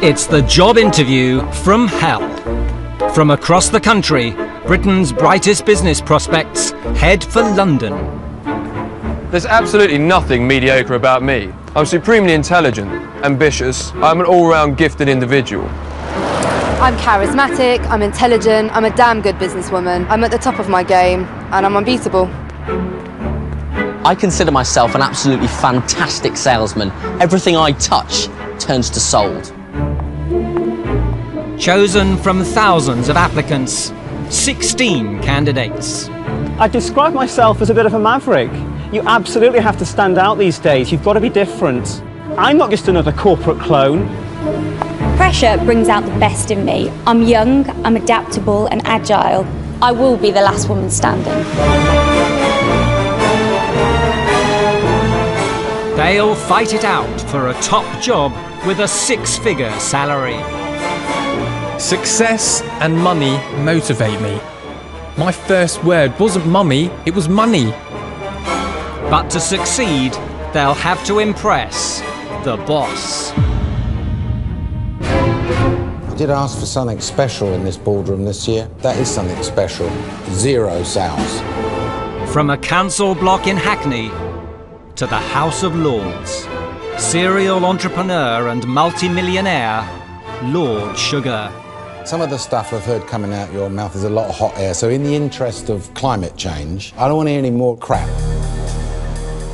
It's the job interview from hell. From across the country, Britain's brightest business prospects head for London. There's absolutely nothing mediocre about me. I'm supremely intelligent, ambitious, I'm an all-round gifted individual. I'm charismatic, I'm intelligent, I'm a damn good businesswoman. I'm at the top of my game, and I'm unbeatable. I consider myself an absolutely fantastic salesman. Everything I touch turns to sold. Chosen from thousands of applicants, 16 candidates. I describe myself as a bit of a maverick. You absolutely have to stand out these days. You've got to be different. I'm not just another corporate clone. Pressure brings out the best in me. I'm young, I'm adaptable and agile. I will be the last woman standing. They'll fight it out for a top job with a six-figure salary. Success and money motivate me. My first word wasn't mummy, it was money. But to succeed, they'll have to impress the boss. I did ask for something special in this boardroom this year. That is something special. 0 sales. From a council block in Hackney to the House of Lords, serial entrepreneur and multi-millionaire, Lord Sugar. Some of the stuff I've heard coming out your mouth is a lot of hot air, so in the interest of climate change, I don't want to hear any more crap.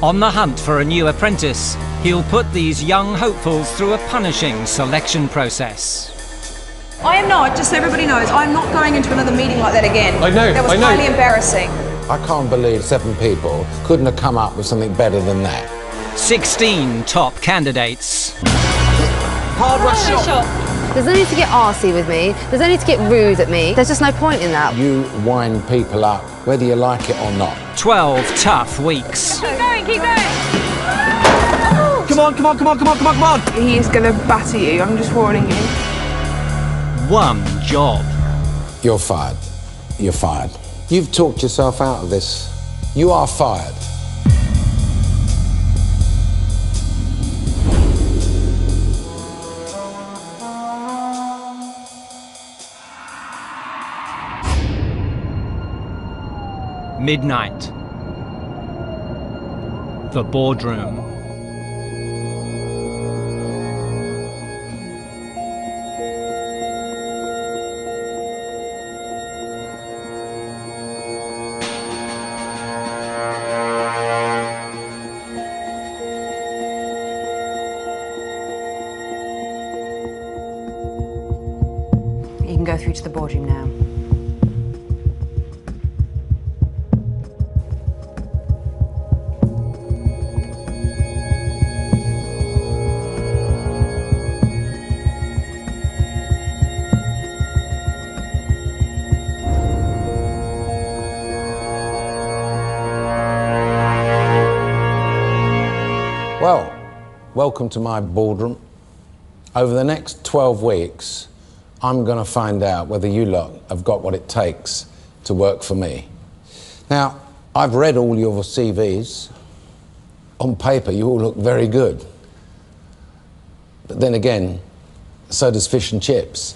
On the hunt for a new apprentice, he'll put these young hopefuls through a punishing selection process. I am not, just so everybody knows, I'm not going into another meeting like that again. I know, That was highly embarrassing. I can't believe 7 people couldn't have come up with something better than that. 16 top candidates. Hard rush shot. There's no need to get arsey with me. There's no need to get rude at me. There's just no point in that. You wind people up, whether you like it or not. 12 tough weeks. Keep going, keep going. Come on, come on, come on, come on, come on, come on! He is going to batter you, I'm just warning you. One job. You're fired. You're fired. You've talked yourself out of this. You are fired. Midnight. The boardroom. You can go through to the boardroom now. Well, welcome to my boardroom. Over the next 12 weeks, I'm going to find out whether you lot have got what it takes to work for me. Now, I've read all your CVs. On paper, you all look very good. But then again, so does fish and chips.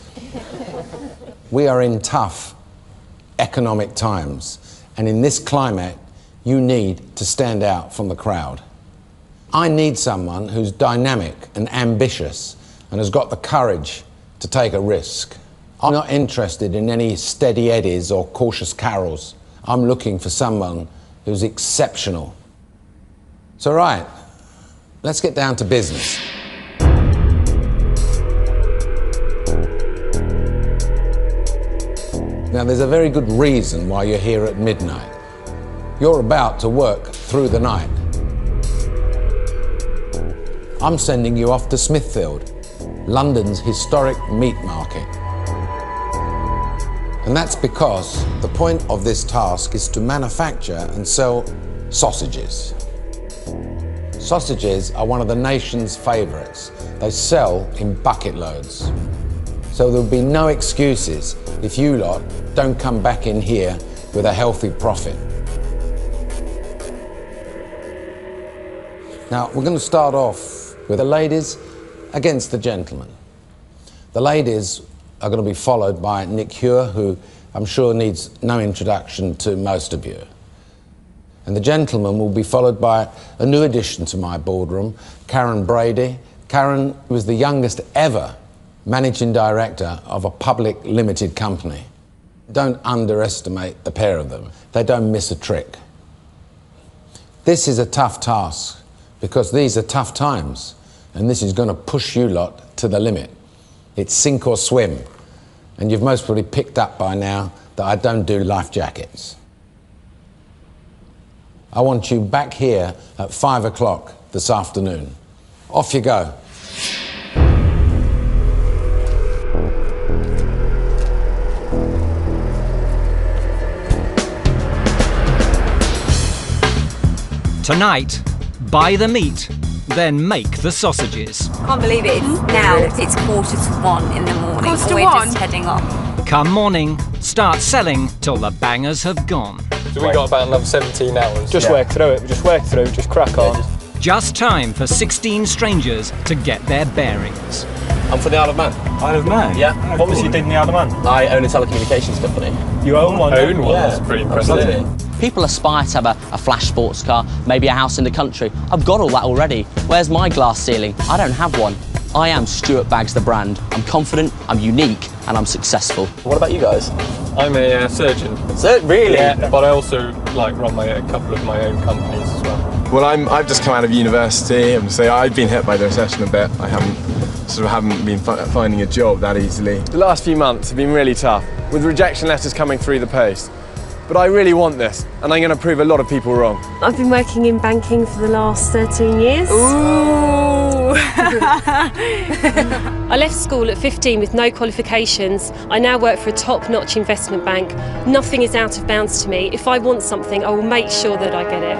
We are in tough economic times, and in this climate, you need to stand out from the crowd. I need someone who's dynamic and ambitious and has got the courage to take a risk. I'm not interested in any steady eddies or cautious carols. I'm looking for someone who's exceptional. So right, let's get down to business. Now there's a very good reason why you're here at midnight. You're about to work through the night. I'm sending you off to Smithfield, London's historic meat market. And that's because the point of this task is to manufacture and sell sausages. Sausages are one of the nation's favourites. They sell in bucket loads. So there'll be no excuses if you lot don't come back in here with a healthy profit. Now, we're going to start off with the ladies against the gentlemen. The ladies are going to be followed by Nick Hure, who I'm sure needs no introduction to most of you. And the gentlemen will be followed by a new addition to my boardroom, Karen Brady. Karen was the youngest ever managing director of a public limited company. Don't underestimate the pair of them. They don't miss a trick. This is a tough task because these are tough times, and this is going to push you lot to the limit. It's sink or swim, and you've most probably picked up by now that I don't do life jackets. I want you back here at 5 o'clock this afternoon. Off you go. Tonight, buy the meat, then make the sausages. Can't believe it. It's 1:45 in the morning. 1:45? We're just heading off. Come morning, start selling till the bangers have gone. So we got about another 17 hours. Just work through it, just crack on. Just time for 16 strangers to get their bearings. I'm from the Isle of Man. Isle of Man? Yeah. What was you doing in the Isle of Man? I own a telecommunications company. You own one? Own one? Yeah, That's pretty impressive. absolutely. People aspire to have a flash sports car, maybe a house in the country. I've got all that already. Where's my glass ceiling? I don't have one. I am Stuart Baggs the brand. I'm confident, I'm unique, and I'm successful. What about you guys? I'm a surgeon. Really? Yeah, but I also run a couple of my own companies as well. Well, I've just come out of university, and so I've been hit by the recession a bit. I haven't been finding a job that easily. The last few months have been really tough, with rejection letters coming through the post. But I really want this, and I'm going to prove a lot of people wrong. I've been working in banking for the last 13 years. Ooh! I left school at 15 with no qualifications. I now work for a top-notch investment bank. Nothing is out of bounds to me. If I want something, I will make sure that I get it.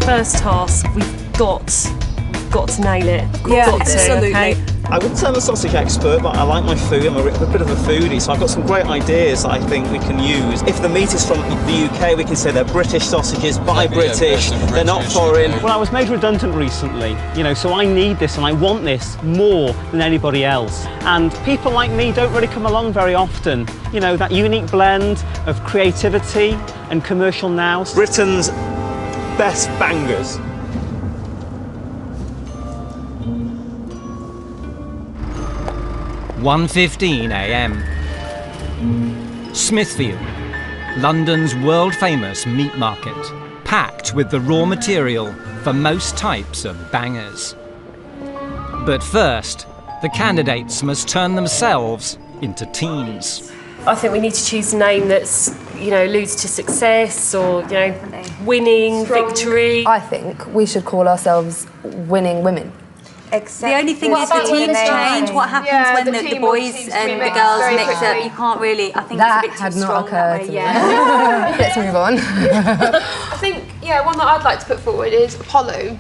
First task, we've got to nail it. Yeah, absolutely. Okay? I wouldn't say I'm a sausage expert, but I like my food. I'm a bit of a foodie, so I've got some great ideas that I think we can use. If the meat is from the UK, we can say they're British sausages, by British, they're not foreign. Well, I was made redundant recently, so I need this and I want this more than anybody else. And people like me don't really come along very often. That unique blend of creativity and commercial nous. Britain's best bangers. 1:15 a.m. Smithfield, London's world-famous meat market, packed with the raw material for most types of bangers. But first, the candidates must turn themselves into teams. I think we need to choose a name that's, alludes to success or, winning, victory. I think we should call ourselves Winning Women. The only thing is the teams change. What happens when the boys and the girls mix up? You can't really. I think That it's a bit had too not strong occurred that to way. me. Yeah. Let's move on. I think, one that I'd like to put forward is Apollo,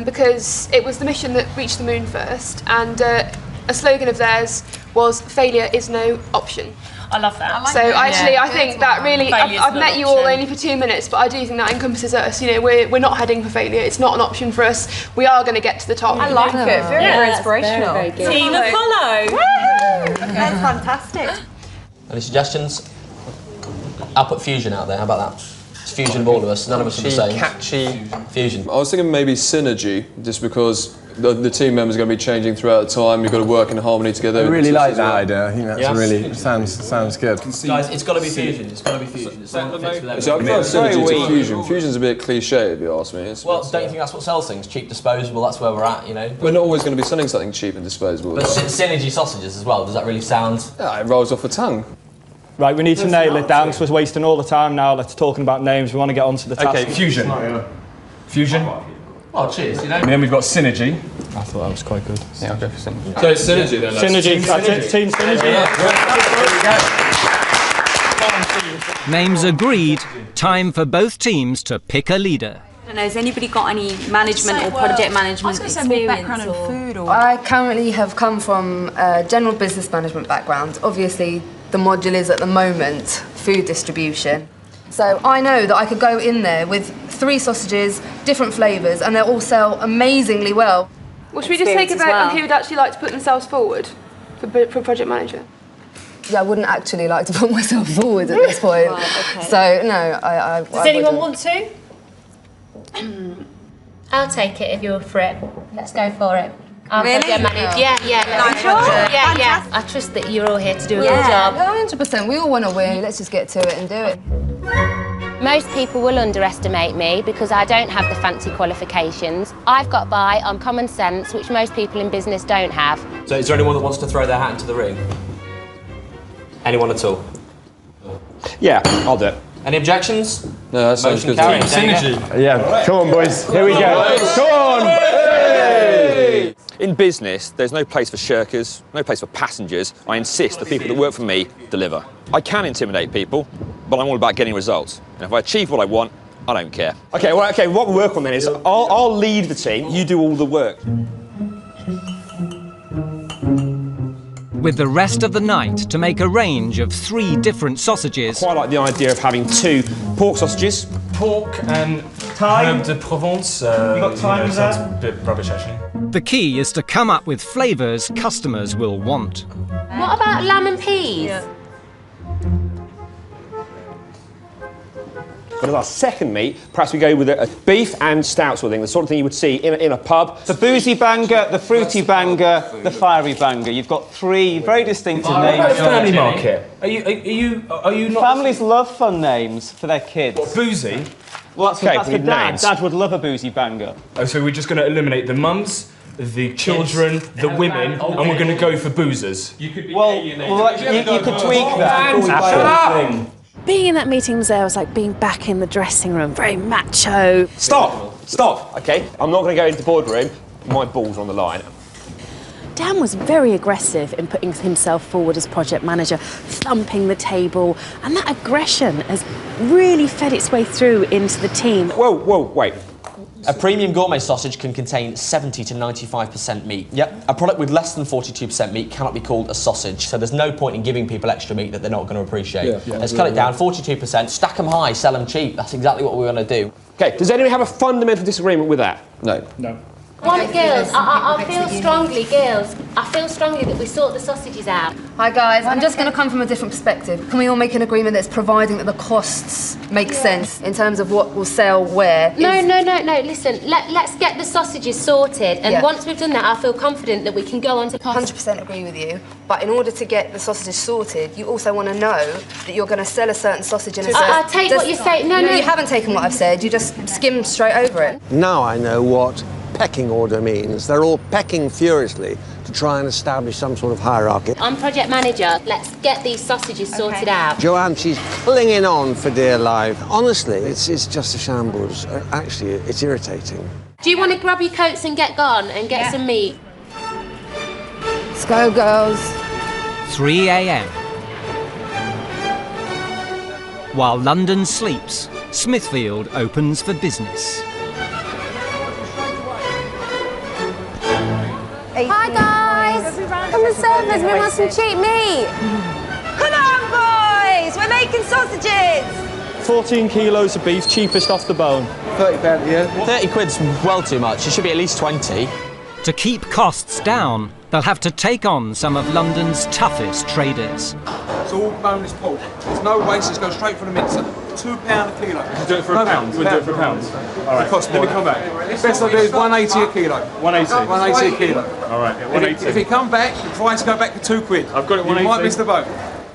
because it was the mission that reached the moon first, and a slogan of theirs was "Failure is no option." I love that. I think that really, I've met you all only for 2 minutes, but I do think that encompasses us. We're not heading for failure. It's not an option for us. We are going to get to the top. I like it. Very inspirational. Very good. Team Apollo. That's fantastic. Any suggestions? I'll put fusion out there. How about that? It's fusion of all of us. None of us are the same. Catchy. Fusion. I was thinking maybe synergy, just because the team members are going to be changing throughout the time. You've got to work in harmony together. I really like that idea. I think that's really sounds good. Guys, it's got to be fusion. It's got to be fusion. It's not fits with everything. So I prefer synergy to fusion. Fusion's a bit cliche, if you ask me. Well, don't you think that's what sells things? Cheap, disposable. That's where we're at. We're not always going to be selling something cheap and disposable. But synergy sausages as well. Does that really sound? Yeah, it rolls off the tongue. Right, we need to nail it down, because we're wasting all the time now. Let's talking about names. We want to get on to the task. Okay, fusion. Fusion. Oh, cheers. And then we've got synergy. I thought that was quite good. Yeah, I'll go for synergy. So it's synergy then. Synergy. That's it. Team synergy. Names agreed, time for both teams to pick a leader. I don't know, has anybody got any management or project management experience? Or food or... I currently have come from a general business management background. Obviously, the module is at the moment food distribution. So I know that I could go in there with 3 sausages, different flavours, and they all sell amazingly well. Well, should we just take a vote on who would actually like to put themselves forward for project manager? Yeah, I wouldn't actually like to put myself forward at this point. Right, okay. So, no, I Does anyone want to? I'll take it if you're for it. Let's go for it. Really? Yeah. Yeah. I trust that you're all here to do a good job. 100%. We all want to win. Let's just get to it and do it. Most people will underestimate me because I don't have the fancy qualifications. I've got by on common sense, which most people in business don't have. So is there anyone that wants to throw their hat into the ring? Anyone at all? Yeah, I'll do it. Any objections? No, that sounds good. Synergy. Yeah, come on, boys. Here we go. Come on! Hey! In business, there's no place for shirkers, no place for passengers. I insist the people that work for me deliver. I can intimidate people, but I'm all about getting results. And if I achieve what I want, I don't care. Okay, what we'll work on then is I'll lead the team, you do all the work. With the rest of the night to make a range of 3 different sausages. I quite like the idea of having 2 pork sausages. Pork and herbe de Provence. You got time for that? Sounds a bit rubbish, actually. The key is to come up with flavours customers will want. What about lamb and peas? But as our second meat, perhaps we go with a beef and stout sort of thing, the sort of thing you would see in a pub. The boozy banger, the fruity banger, the fiery banger. You've got 3 very distinctive names. Family market. Are you not? Families love fun names for their kids. What, boozy? Well, that's for Dad. Dad would love a boozy banger. Oh, so we're just going to eliminate the mums, the children, the women, and we're going to go for boozers. You could tweak that. Shut up! Being in that meeting was there was like being back in the dressing room, very macho. Stop, okay? I'm not going to go into the boardroom, my balls are on the line. Dan was very aggressive in putting himself forward as project manager, thumping the table, and that aggression has really fed its way through into the team. Whoa, wait. A premium gourmet sausage can contain 70 to 95% meat. Yep. A product with less than 42% meat cannot be called a sausage, so there's no point in giving people extra meat that they're not going to appreciate. Let's cut it down, 42%, stack them high, sell them cheap. That's exactly what we're going to do. Okay, does anyone have a fundamental disagreement with that? No. Girls, I feel strongly, I feel strongly that we sort the sausages out. Hi guys, I'm just going to come from a different perspective. Can we all make an agreement that's providing that the costs make sense in terms of what will sell where? No, listen, let's get the sausages sorted, and once we've done that, I feel confident that we can go on to costs. 100% agree with you, but in order to get the sausages sorted, you also want to know that you're going to sell a certain sausage in a certain... I take what you say. No, you haven't taken what I've said, you just skimmed straight over it. Now I know what pecking order means. They're all pecking furiously to try and establish some sort of hierarchy. I'm project manager. Let's get these sausages sorted out. Joanne, she's clinging on for dear life. Honestly, it's just a shambles. Actually, it's irritating. Do you want to grab your coats and get gone and get some meat? Let's go, girls. 3 a.m. While London sleeps, Smithfield opens for business. Hi guys! Come and serve us, we want some cheap meat! Come on boys, we're making sausages! 14 kilos of beef, cheapest off the bone. £30, yeah? 30 quid's well too much, it should be at least 20. To keep costs down, they'll have to take on some of London's toughest traders. It's all boneless pork. There's no waste, it's goes straight from the mincer. £2 a kilo. You do it for a pound? You do it for a pound? All right, Let me come back. Best idea is 180 a kilo. 180? 180 a kilo. All right, 180. If you come back, try to go back to £2. I've got it 180. You might miss the boat.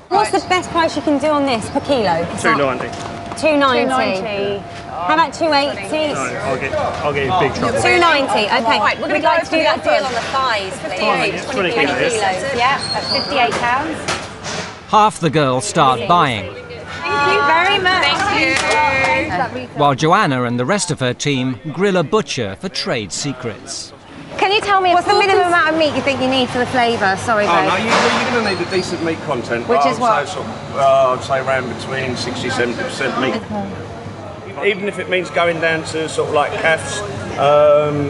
What's the best price you can do on this per kilo? £2.90. £2.90. How about 280? No, I'll get you big trouble. 290. Okay. Right, we're going to like go for the deal on the thighs, please. 20 kilos. Yeah, at £58. Half the girls start buying, Thank you very much. Thank you. while Joanna and the rest of her team grill a butcher for trade secrets. Can you tell me what's the minimum amount of meat you think you need for the flavour? Sorry, babe. No, you're going to need a decent meat content. Which is what? I'd say around between 60-70% meat. Even if it means going down to sort of like calves,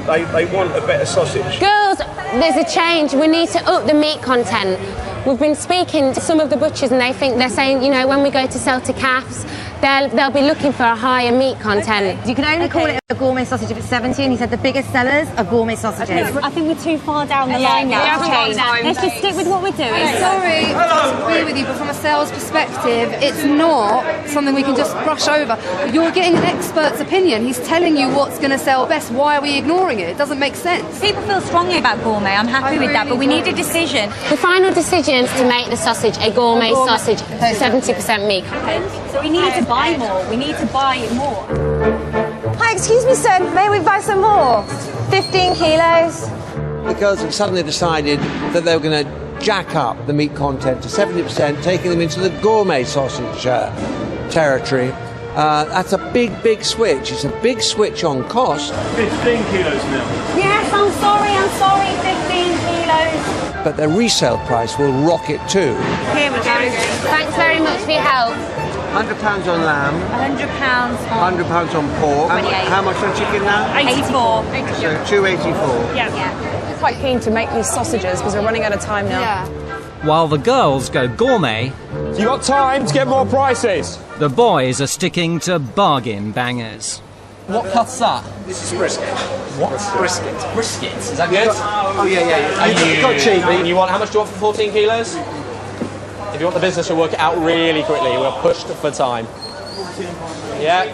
they want a better sausage. Girls, there's a change. We need to up the meat content. We've been speaking to some of the butchers and they're saying, you know, when we go to sell to calves, they'll be looking for a higher meat content. You can only call it a gourmet sausage if it's 70, and he said the biggest sellers are gourmet sausages. I think we're too far down the line now. Let's just stick with what we're doing. Sorry to agree with you, but from a sales perspective, it's not something we can just brush over. You're getting an expert's opinion. He's telling you what's going to sell best. Why are we ignoring it? It doesn't make sense. People feel strongly about gourmet. I'm happy with that, but we need a decision. The final decision is to make the sausage a gourmet sausage, 70% meat. So we need to buy more. We need to buy more. Hi, excuse me, sir. May we buy some more? 15 kilos. Because they've suddenly decided that they were going to jack up the meat content to 70%, taking them into the gourmet sausage territory. That's a big, big switch. It's a big switch on cost. 15 kilos now. Yes, I'm sorry, 15 kilos. But their resale price will rocket too. Here we go. Thanks very much for your help. £100 on lamb. £100 on... £100 on pork. 28. How much on chicken now? 84. So 284. Yeah. Quite keen to make these sausages because we're running out of time now. Yeah. While the girls go gourmet, You got time to get more prices. the boys are sticking to bargain bangers. What cut's that? This is brisket. What? Brisket. Brisket. Is that good? Oh, yeah. Are You got cheap. And you want, how much do you want for 14 kilos? If you want the business to work it out really quickly, we're pushed for time. Yeah.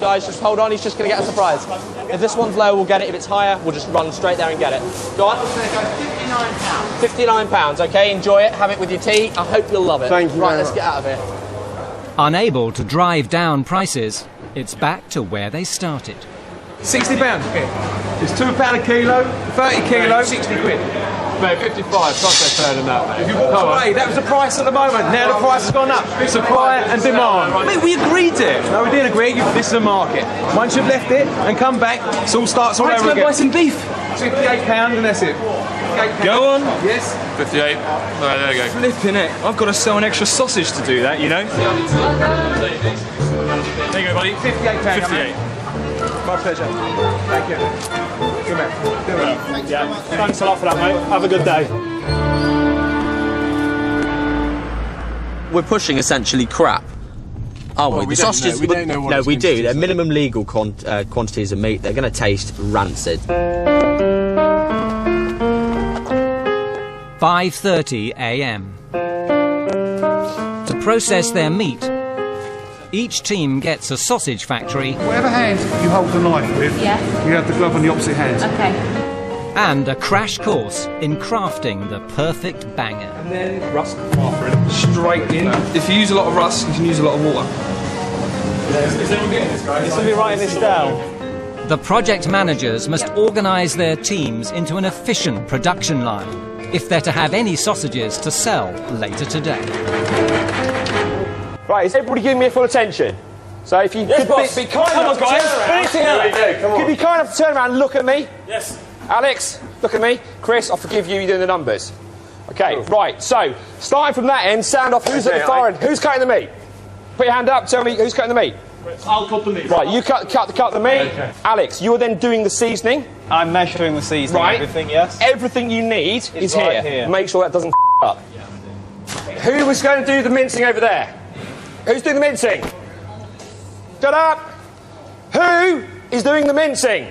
Guys, just hold on, he's just going to get a surprise. If this one's low, we'll get it. If it's higher, we'll just run straight there and get it. Go on. £59. £59, okay, enjoy it, have it with your tea. I hope you'll love it. Thank you Right, very let's get out of here. Unable to drive down prices, it's back to where they started. £60. It's £2 a kilo, 30 kilos, 60 quid. Mate, 55, plus they're fair than that. If you walked away, that was the price at the moment. Now the price has gone up. Supply and demand. Mate, we agreed it. No, we didn't agree. This is a market. Once you've left it and come back, it all starts all over again. Buy some beef. £58 and that's it. Go on. Yes. 58. Right, there you go. Flipping it. I've got to sell an extra sausage to do that, you know? There you go, buddy. £58. 58. My pleasure. Thank you. Good man. Do it. Yeah. Thanks a lot for that, mate. Have a good day. We're pushing essentially crap, aren't we? We The don't sausages. know. We don't know what No, it's we going to do. taste They're like. minimum legal quantities of meat. They're going to taste rancid. 5:30 a.m. To process their meat, each team gets a sausage factory Whatever hand you hold the knife with, you have the glove on the opposite hand. and a crash course in crafting the perfect banger. And then rusk after straight in. If you use a lot of rusk, you can use a lot of water. Is anyone getting this, guys? It's going to be writing this down. The project managers must organise their teams into an efficient production line if they're to have any sausages to sell later today. Right, is everybody giving me full attention? So if you could be kind enough to turn around. Could be kind enough to turn around and look at me? Yes. Alex, look at me. Chris, I'll forgive you doing the numbers. Okay, right, so starting from that end, sound off. Who's at the far end? Who's cutting the meat? Put your hand up, tell me who's cutting the meat. I'll cut the meat. Right, you cut the meat. Okay. Alex, you're then doing the seasoning. I'm measuring the seasoning, Right. everything, yes? Everything you need is right here. here. Make sure that doesn't up. Who was going to do the mincing over there? Who's doing the mincing? Shut up! Who is doing the mincing?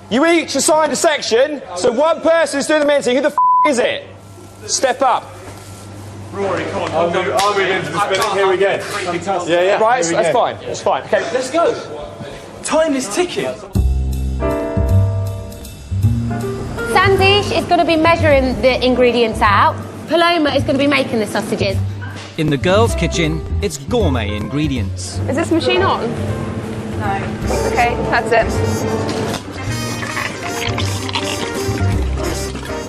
You each assigned a section, so one person's doing the mincing. Who the is it? Step up. Rory, come on. I'll move into the spinning. Here we go. Fantastic. Yeah. Right, Here we that's go. fine. That's fine. Okay, let's go. Time is ticking. Sandish is going to be measuring the ingredients out. Paloma is going to be making the sausages. In the girls' kitchen, it's gourmet ingredients. Is this machine on? No. Okay, that's it.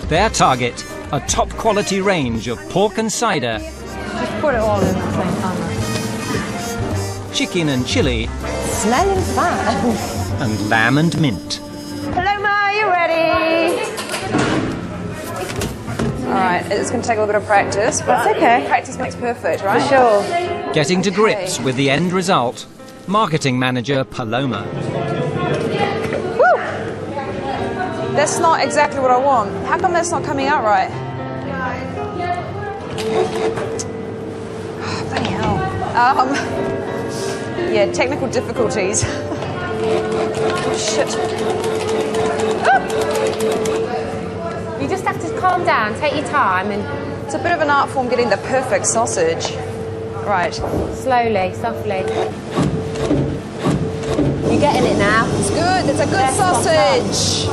Their target, a top-quality range of pork and cider, Just put it all in at the same time. chicken and chili, Smelling fine. and lamb and mint. Paloma, are you ready? All right, it's going to take a little bit of practice, but That's okay. practice makes perfect, right? For sure. Getting to grips with the end result, marketing manager Paloma. Woo! That's not exactly what I want. How come that's not coming out right? Bloody hell. Yeah, technical difficulties. Oh, shit. You just have to calm down, take your time, and it's a bit of an art form getting the perfect sausage. Right. Slowly, softly. You're getting it now. It's good. It's a good sausage.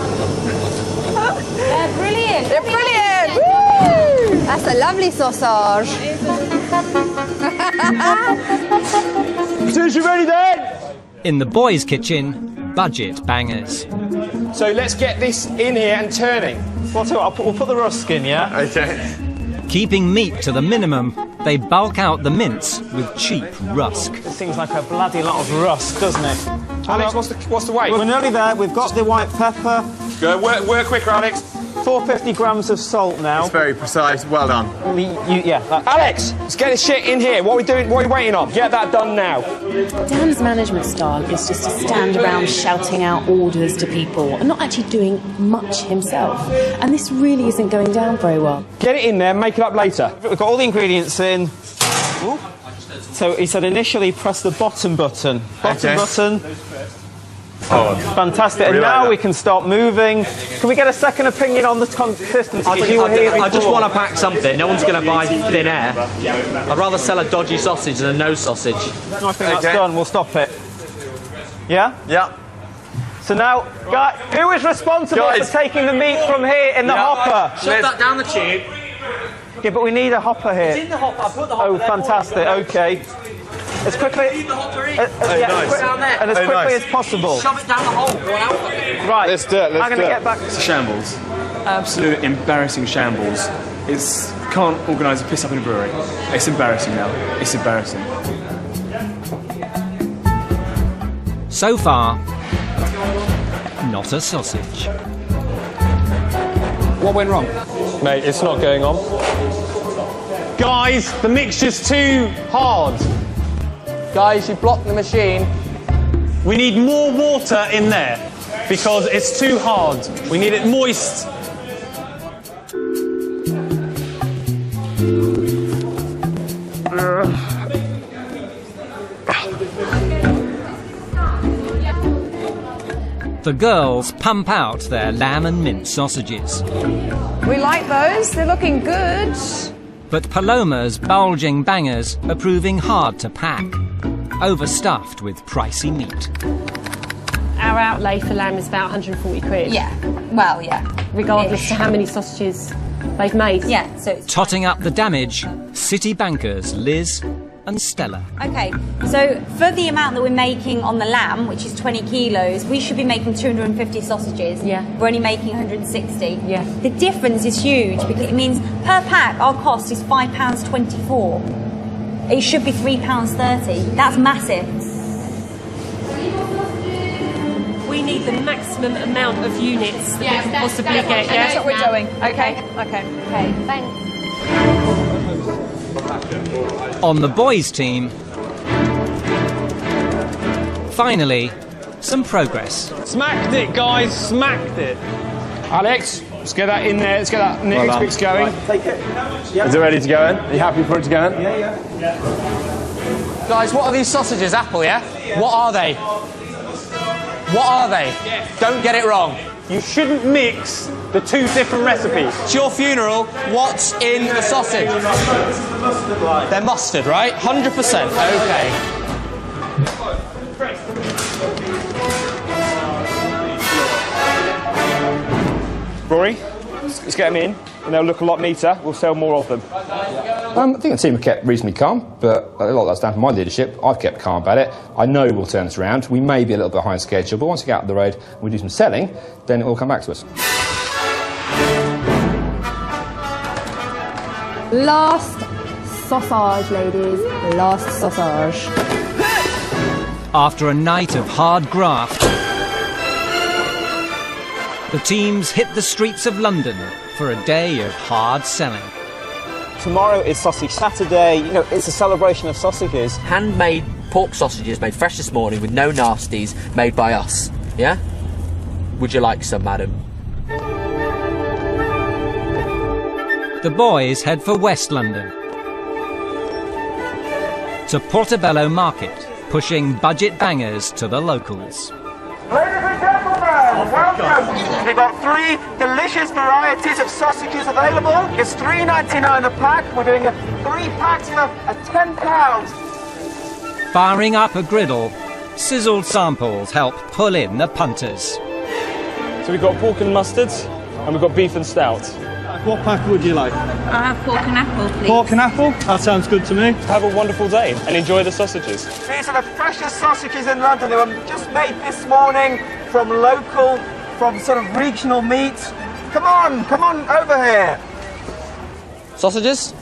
They're brilliant. They're brilliant. Woo! That's a lovely sausage. As you ready then? In the boys' kitchen, budget bangers. So let's get this in here and turning. We'll put the rusk in, yeah? Okay. Keeping meat to the minimum, they bulk out the mince with cheap rusk. It seems like a bloody lot of rusk, doesn't it? Alex, what's the weight? We're nearly there. We've got the white pepper. Go, work quicker, Alex. 450 grams of salt now. It's very precise. Well done. Alex, let's get this shit in here. What are we doing? What are we waiting on? Get that done now. Dan's management style is just to stand around shouting out orders to people and not actually doing much himself. And this really isn't going down very well. Get it in there, make it up later. We've got all the ingredients in. Ooh. So he said initially press the bottom button. Button. Oh, fantastic. And now we can start moving. Can we get a second opinion on the consistency? I just want to pack something. No one's going to buy thin air. I'd rather sell a dodgy sausage than a no sausage. I think that's done. We'll stop it. Yeah? Yeah. So now, guys, who is responsible for taking the meat from here in the hopper? Shove that down the tube. Yeah, but we need a hopper here. It's in the hopper. I put the hopper. Oh, fantastic. Okay. As quickly as possible. Shove it down the hole. Right. Let's do it. I'm going to get back. It's a shambles. Absolute embarrassing shambles. It's can't organise a piss up in a brewery. It's embarrassing now. It's embarrassing. So far, not a sausage. What went wrong? Mate, it's not going on. Guys, the mixture's too hard. Guys, you blocked the machine. We need more water in there because it's too hard. We need it moist. The girls pump out their lamb and mince sausages. We like those. They're looking good. But Paloma's bulging bangers are proving hard to pack, overstuffed with pricey meat. Our outlay for lamb is about 140 quid. Yeah, well, yeah. Regardless of how many sausages they've made. Yeah, so it's... Totting up the damage, city bankers Liz and Stella. Okay, so for the amount that we're making on the lamb, which is 20 kilos, we should be making 250 sausages. Yeah. We're only making 160. Yeah. The difference is huge because it means per pack our cost is £5.24. It should be £3.30. That's massive. We need the maximum amount of units that we can possibly get. Yeah, that's what we're doing. Okay. Okay, thanks. On the boys' team, finally, some progress. Smacked it, guys, smacked it. Alex, let's get that in there. Let's get that next mix going. Take it. Is it ready to go in? Are you happy for it to go in? Yeah. Guys, what are these sausages? Apple, yeah? What are they? What are they? Don't get it wrong. You shouldn't mix the two different recipes. It's your funeral. What's in the sausage? They're mustard, right? 100%. Okay. Rory, let's get them in, and they'll look a lot neater. We'll sell more of them. I think the team have kept reasonably calm, but a lot of that's down to my leadership. I've kept calm about it. I know we'll turn this around. We may be a little bit behind schedule, but once we get out of the road and we do some selling, then it will come back to us. Last sausage, ladies. Last sausage. After a night of hard graft, the teams hit the streets of London for a day of hard selling. Tomorrow is Sausage Saturday. You know, it's a celebration of sausages. Handmade pork sausages made fresh this morning with no nasties, made by us. Yeah? Would you like some, madam? The boys head for West London. to Portobello Market, pushing budget bangers to the locals. Ladies and gentlemen, welcome. We've got 3 delicious varieties of sausages available. It's $3.99 a pack. We're doing 3 packs for £10. Firing up a griddle, sizzled samples help pull in the punters. So we've got pork and mustards, and we've got beef and stout. What pack would you like? I'll have pork and apple, please. Pork and apple? That sounds good to me. Have a wonderful day and enjoy the sausages. These are the freshest sausages in London. They were just made this morning from sort of regional meat. Come on over here. Sausages?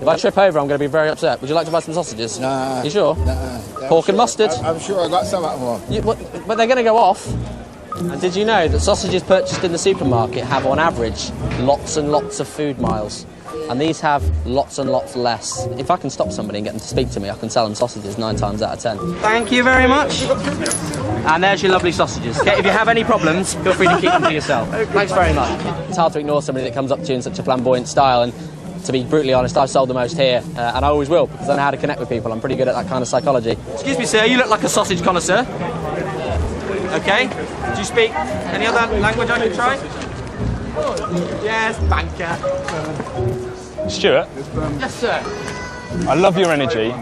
If I trip over, I'm going to be very upset. Would you like to buy some sausages? Nah. You sure? Nah. Pork and mustard? I'm sure I got some at home. But they're going to go off. And did you know that sausages purchased in the supermarket have, on average, lots and lots of food miles? And these have lots and lots less. If I can stop somebody and get them to speak to me, I can sell them sausages 9 times out of 10. Thank you very much. And there's your lovely sausages. Okay, if you have any problems, feel free to keep them to yourself. Thanks very much. It's hard to ignore somebody that comes up to you in such a flamboyant style, and to be brutally honest, I've sold the most here, and I always will, because I know how to connect with people. I'm pretty good at that kind of psychology. Excuse me, sir, you look like a sausage connoisseur. Okay, do you speak any other language I can try? Yes, banker. Stuart? Yes, sir. I love your energy,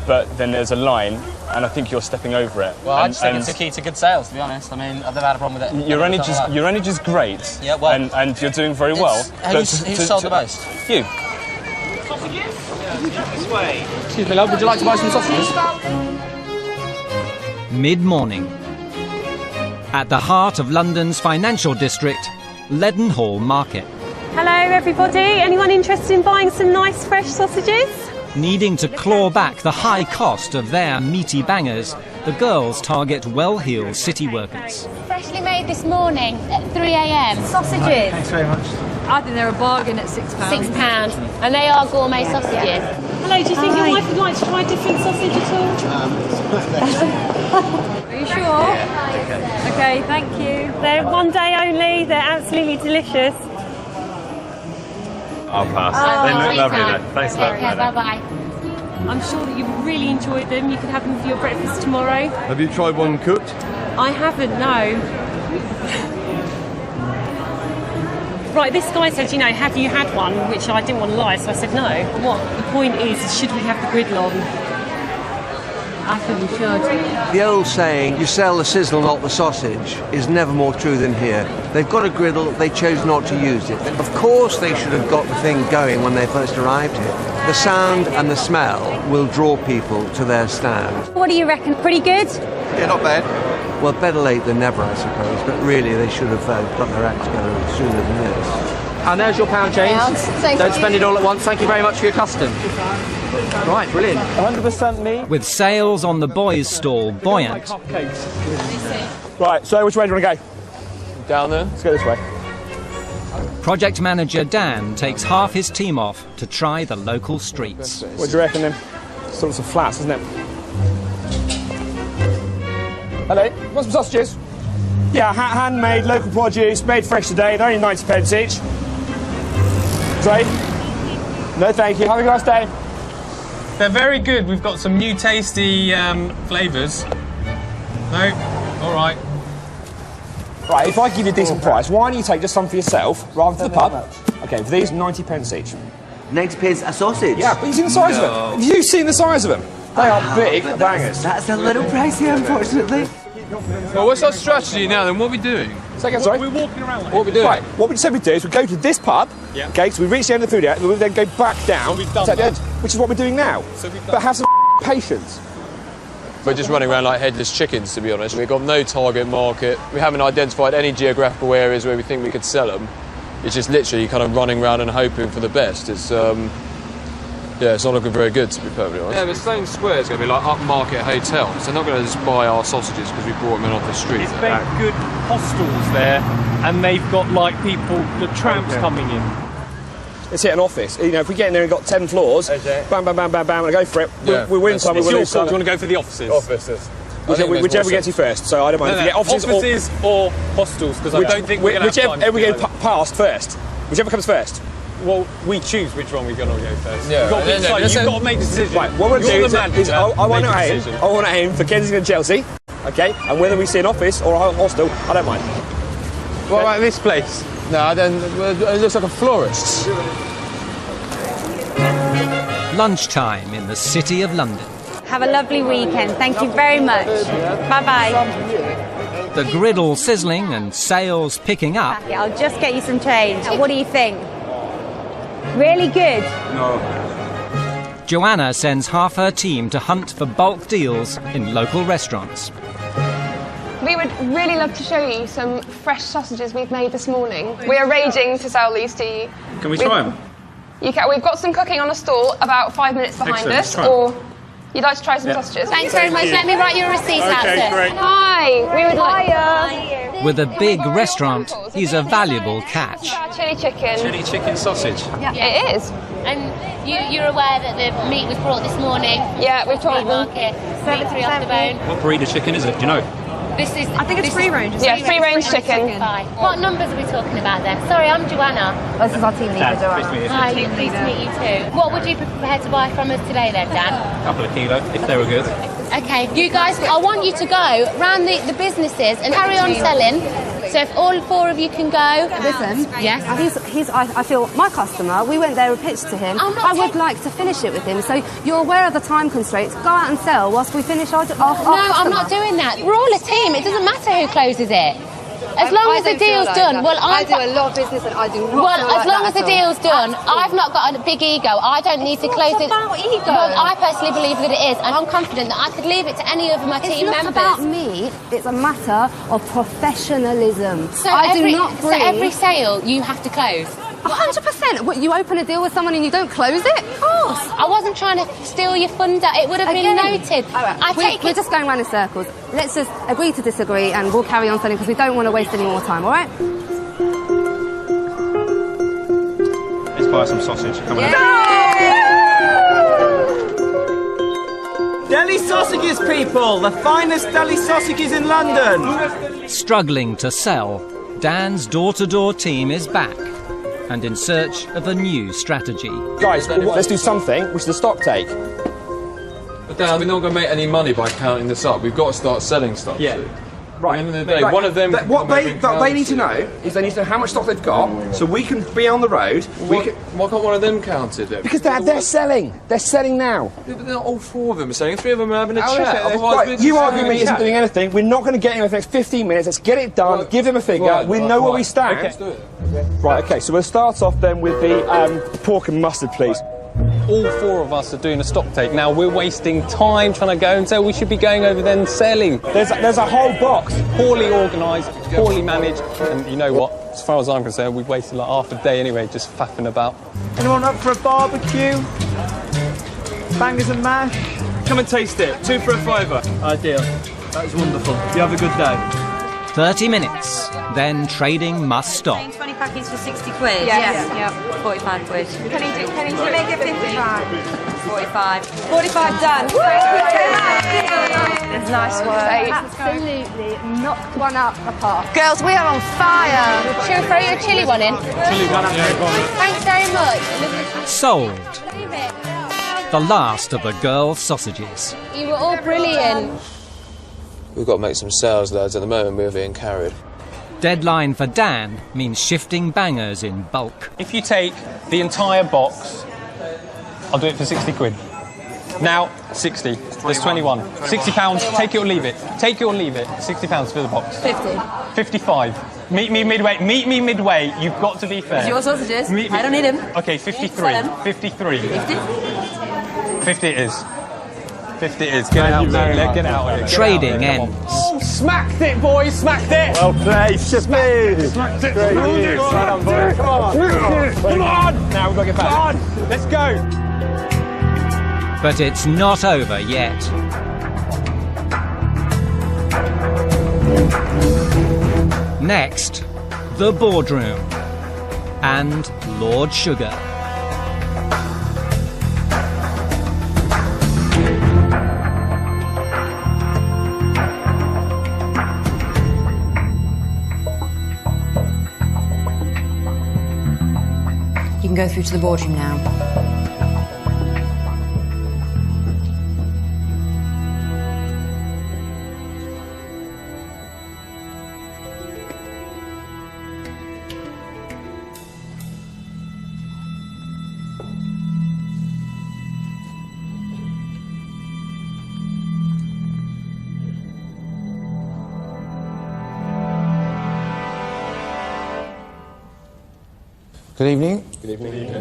but then there's a line, and I think you're stepping over it. Well, I just think it's a key to good sales, to be honest. I mean, I've never had a problem with it. Your energy's great, yeah, well, and you're doing very well. Who's sold the most? You. Excuse me, love, would you like to buy some sausages? Mid-morning. At the heart of London's financial district, Leadenhall Market. Hello everybody, anyone interested in buying some nice fresh sausages? Needing to claw back the high cost of their meaty bangers, the girls target well-heeled city workers. Freshly made this morning at 3 a.m. Sausages. Thanks very much. I think they're a bargain at £6. £6, and they are gourmet sausages. Hello, do you think your wife would like to try a different sausage at all? Are you sure? Okay, thank you. They're one day only, they're absolutely delicious. I'll pass. They look lovely though. Thanks a lot. Bye-bye. I'm sure that you really enjoyed them. You can have them for your breakfast tomorrow. Have you tried one cooked? I haven't, no. Right, this guy said, have you had one? Which I didn't want to lie, so I said no. What the point is should we have the griddle on? I think we should. The old saying, you sell the sizzle, not the sausage, is never more true than here. They've got a griddle, they chose not to use it. Of course they should have got the thing going when they first arrived here. The sound and the smell will draw people to their stand. What do you reckon? Pretty good? Yeah, not bad. Well, better late than never, I suppose, but really they should have got their act together sooner than this. And there's your £1 change. Don't spend it all at once. Thank you very much for your custom. Right, brilliant. 100% me. With sales on the boys' stall buoyant. Right, so which way do you want to go? Down there. Let's go this way. Project manager Dan takes half his team off to try the local streets. What do you reckon then? Sort of some flats, isn't it? Hello, want some sausages? Yeah, handmade, local produce, made fresh today. They're only 90p each. Sorry? No, thank you. Have a nice day. They're very good. We've got some new tasty flavours. No? All right. Right, if I give you a decent price, why don't you take just some for yourself rather than the pub? Okay, for these, 90p each. 90p a sausage? Yeah, but you've seen the size of them. Have you seen the size of them? They are big bangers. That's a little pricey, unfortunately. Well, what's our strategy now then? What are we doing? Say again, sorry? We're walking around like What we doing? Right, what we said we'd do is we go to this pub, yeah. Okay, so we reach the end of the food area, we then go back down, we've done to the that. end, which is what we're doing now. So we've done but have some patience. We're just running around like headless chickens, to be honest. We've got no target market. We haven't identified any geographical areas where we think we could sell them. It's just literally kind of running around and hoping for the best. It's yeah, it's not looking very good, to be perfectly honest. Yeah, but Stone Square is going to be like upmarket hotels. They're not going to just buy our sausages because we brought them in off the street. It's very good hostels there, and they've got like people, the tramps coming in. Let's hit an office. If we get in there and got 10 floors, bam, bam, bam, bam, bam, and go for it. Yeah. We win some, we It's will your lose call. some. Do you want to go for the offices? Offices. Whichever we get to first, so I don't mind. No, If we get offices or hostels, because I don't think we're going to have time Whichever we go past first. Whichever comes first. Well, we choose which one we're going to go first. Yeah, You've got to decide. You've got to make the decision. Right, what we're You're doing the manager. is I want Make to a aim. decision. I want to aim for Kensington and Chelsea. Okay, and whether we see an office or a hostel, I don't mind. What about this place? No, then it looks like a florist. Lunchtime in the City of London. Have a lovely weekend. Thank you very much. Bye-bye. The griddle sizzling and sales picking up. I'll just get you some change. What do you think? Really good? No. Joanna sends half her team to hunt for bulk deals in local restaurants. We would really love to show you some fresh sausages we've made this morning. We are raging to sell these to you. Can we try them? You can. We've got some cooking on a stall about 5 minutes behind us, or you'd like to try some sausages? Thanks very much. Let me write your receipt out, sir. Great. Hi, we would like. With a big restaurant, he's a valuable catch. Chili chicken. Chili chicken sausage. Yeah, it is. And you're aware that the meat was brought this morning? Yeah, we've told them. Market, meat free off the bone. What breed of chicken is it? Do you know? This is. I think it's free range. Yeah, free range chicken. Fine. What numbers are we talking about then? Sorry, I'm Joanna. This is our team leader, Joanna. Hi, pleased to meet you too. What would you be prepared to buy from us today then, Dan? A couple of kilos, if they were good. Okay, you guys, I want you to go round the businesses and carry on selling. So if all 4 of you can go. Listen, yes. I feel my customer. We went there and pitched to him. I would like to finish it with him. So you're aware of the time constraints. Go out and sell whilst we finish our No, customer. I'm not doing that. We're all a team. It doesn't matter who closes it. As long as the deal's done, I do a lot of business and I do not. Well, as long as the deal's done, I've not got a big ego. I don't need to close it. About ego. Well, I personally believe that it is, and I'm confident that I could leave it to any of my team members. It's not about me. It's a matter of professionalism. So I do every, not so bring. every sale you have to close. 100%. What, you open a deal with someone and you don't close it? Of course. I wasn't trying to steal your thunder. It would have been noted. All right. We're just going round in circles. Let's just agree to disagree and we'll carry on selling because we don't want to waste any more time, all right? Let's buy some sausage. Come on. Deli sausages, people! The finest deli sausages in London! Struggling to sell, Dan's door-to-door team is back and in search of a new strategy. Guys, let's do something, which is the stock take. But Dan, we're not going to make any money by counting this up. We've got to start selling stuff. Yeah. Too. Right. At the end of the day, Right. one of them. What they need to know is they need to know how much stock they've got, so we can be on the road. Why can't one of them count it then? Because they're selling. They're selling now. Yeah, but they're not all 4 of them are selling. 3 of them are having a Oh, chat. listen, Otherwise, right, we're just you having arguing a me isn't chat. doing anything. We're not going to get anywhere for the next 15 minutes. Let's get it done. Give them a figure. We know where we stand. Let's do it. Right. Okay. So we'll start off then with the pork and mustard, please. All 4 of us are doing a stock take. Now we're wasting time trying to go and sell. We should be going over there and selling. There's a whole box. Poorly organised, poorly managed, and you know what? As far as I'm concerned, we've wasted like half a day anyway just faffing about. Anyone up for a barbecue? Bangers and mash? Come and taste it. 2 for a £5. Ideal. That was wonderful. You have a good day. 30 minutes, then trading must stop. 20 packets for 60 quid? Yes. Yep. 45 quid. Can you make it 55? 45. 45 done. It's nice work. Absolutely knocked one out the park. Girls, we are on fire. Should we throw your chilli one in? Thanks very much. Sold. The last of the girls' sausages. You were all brilliant. We've got to make some sales, lads. At the moment, we're being carried. Deadline for Dan means shifting bangers in bulk. If you take the entire box, I'll do it for 60 quid. Now, 60. There's 21. £60. Take it or leave it. Take it or leave it. £60 for the box. 50. 55. Meet me midway. Meet me midway. You've got to be fair. It's your sausages. Meet me. I don't need them. Okay, 53. 53. 50 it is. 50 it is. Get out of there. Get out of it. Trading ends. Oh, smacked it, boys. Smacked it. Well played, Shippy. Smacked it. Well done, boys. Come on. Come on. Now we've got to get back. Come on. Let's go. But it's not over yet. Next, the boardroom and Lord Sugar. You can go through to the boardroom now. Good evening. Good evening.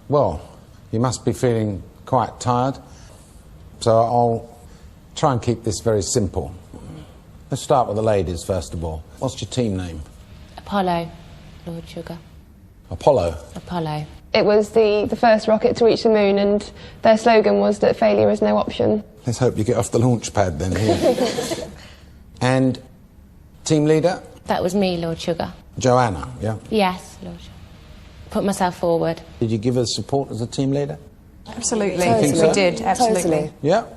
Well, you must be feeling quite tired, so I'll try and keep this very simple. Let's start with the ladies first of all. What's your team name? Apollo, Lord Sugar. Apollo? Apollo. It was the first rocket to reach the moon, and their slogan was that failure is no option. Let's hope you get off the launch pad then here. And team leader? That was me, Lord Sugar. Joanna, yeah? Yes, Lord Sugar. Put myself forward. Did you give her support as a team leader? Absolutely. You think so? We did, absolutely. Totally. Yeah.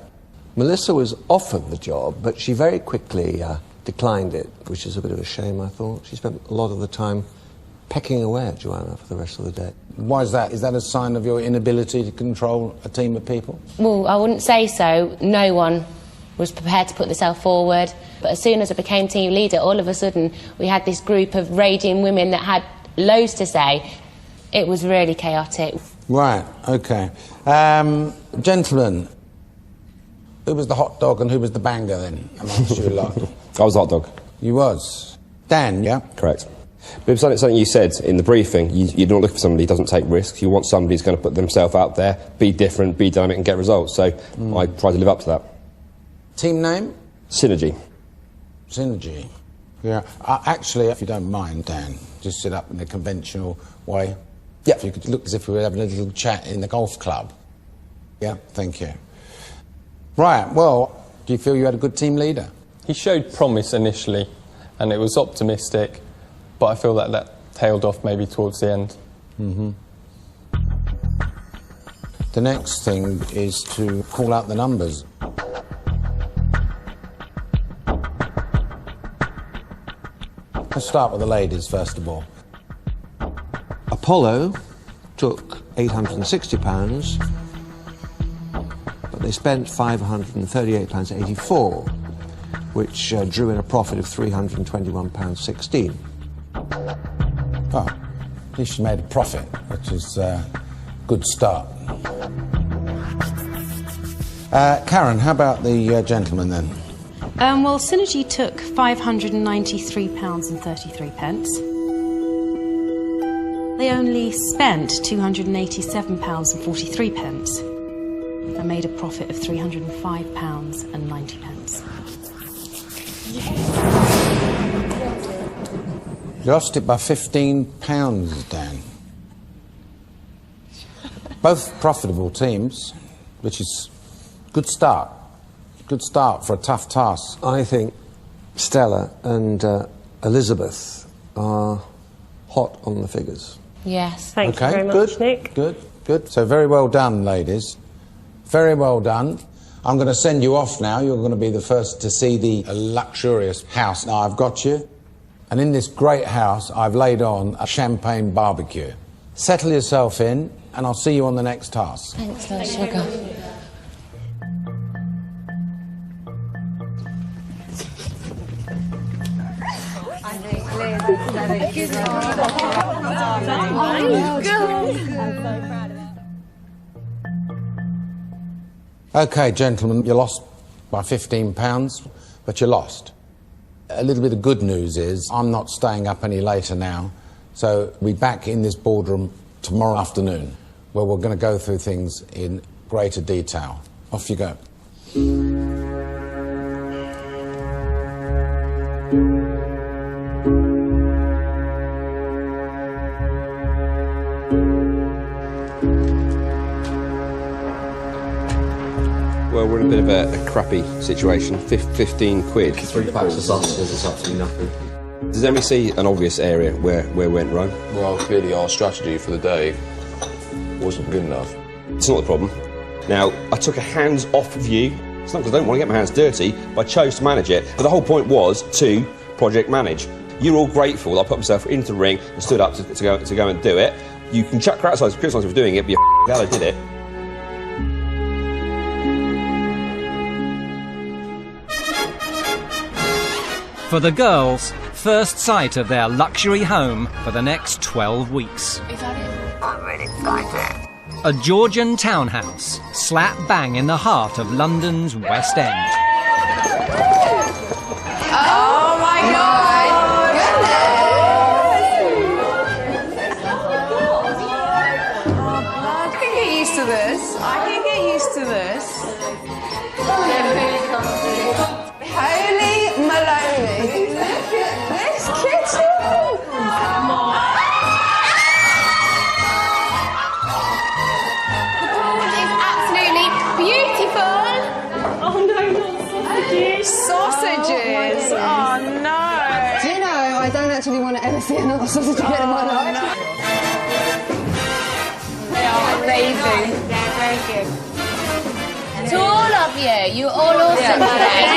Melissa was offered the job, but she very quickly declined it, which is a bit of a shame, I thought. She spent a lot of the time pecking away at Joanna for the rest of the day. Why is that? Is that a sign of your inability to control a team of people? Well, I wouldn't say so. No one was prepared to put themselves forward. But as soon as I became team leader, all of a sudden we had this group of raging women that had loads to say. It was really chaotic. Right, OK. Gentlemen, who was the hot dog and who was the banger then, amongst you lot? I was the hot dog. You was? Dan, yeah? Correct. But it's something you said in the briefing, you're not looking for somebody who doesn't take risks. You want somebody who's going to put themselves out there, be different, be dynamic and get results. So I try to live up to that. Team name? Synergy. Synergy. Yeah. Actually, if you don't mind, Dan, just sit up in the conventional way. Yeah. If you could look as if we were having a little chat in the golf club. Yeah, thank you. Right, well, do you feel you had a good team leader? He showed promise initially, and it was optimistic, but I feel that tailed off maybe towards the end. Mm-hmm. The next thing is to call out the numbers. Let's start with the ladies, first of all. Apollo took £860, but they spent £538.84, which drew in a profit of £321.16. Oh, at least you made a profit, which is a good start. Karen, how about the gentleman then? Well, Synergy took £593.33. They only spent £287.43 and made a profit of £305.90. You lost it by £15, Dan. Both profitable teams, which is a good start. Good start for a tough task. I think Stella and Elizabeth are hot on the figures. Yes. Thank you very much, Nick. Good. So very well done, ladies. Very well done. I'm going to send you off now. You're going to be the first to see the luxurious house. Now, I've got you. And in this great house, I've laid on a champagne barbecue. Settle yourself in, and I'll see you on the next task. Thanks, Lord Sugar. OK, gentlemen, you lost by £15, but you lost. A little bit of good news is I'm not staying up any later now, so we'll be back in this boardroom tomorrow afternoon, where we're going to go through things in greater detail. Off you go. Well, we're in a bit of a crappy situation. 15 quid. 3 packs of sausages is absolutely nothing. Does anybody see an obvious area where we went wrong? Well, clearly our strategy for the day wasn't good enough. It's not the problem. Now, I took a hands-off view. It's not because I don't want to get my hands dirty, but I chose to manage it. But the whole point was to project manage. You're all grateful that I put myself into the ring and stood up to go and do it. You can criticise me for doing it, but you're glad I did it. For the girls, first sight of their luxury home for the next 12 weeks. Is that it? I'm really excited. A Georgian townhouse, slap bang in the heart of London's West End. Oh my God! I can get used to this. I can get used to this. Holy Maloney! Look at this kitchen! The pool is absolutely beautiful. Oh no, not sausages. Sausages! Oh no! Do you know, I don't actually want to ever see another sausage again in my life. They are amazing. They're very good. To all of you, you're all awesome today.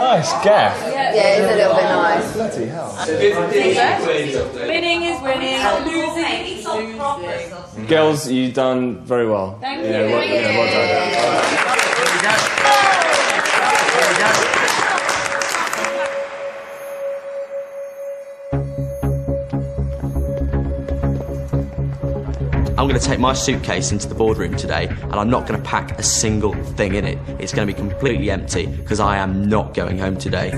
Nice gaff. Yeah, it's a little bit nice. Bloody hell. Winning is winning, losing is losing. Girls, you've done very well. Thank you. you. Well done. I'm going to take my suitcase into the boardroom today and I'm not going to pack a single thing in it. It's going to be completely empty because I am not going home today.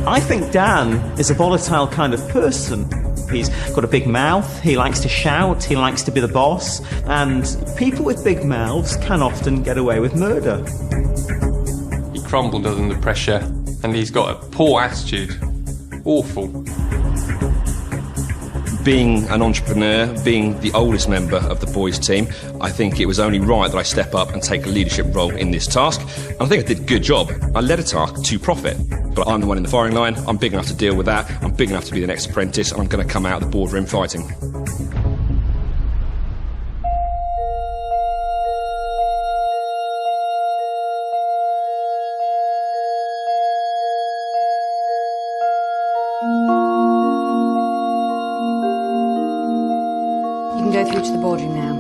I think Dan is a volatile kind of person. He's got a big mouth, he likes to shout, he likes to be the boss, and people with big mouths can often get away with murder. He crumbled under the pressure and he's got a poor attitude. Awful. Being an entrepreneur, being the oldest member of the boys' team, I think it was only right that I step up and take a leadership role in this task. And I think I did a good job. I led a task to profit. But I'm the one in the firing line, I'm big enough to deal with that, I'm big enough to be the next apprentice, and I'm going to come out of the boardroom fighting. You can go through to the boardroom now.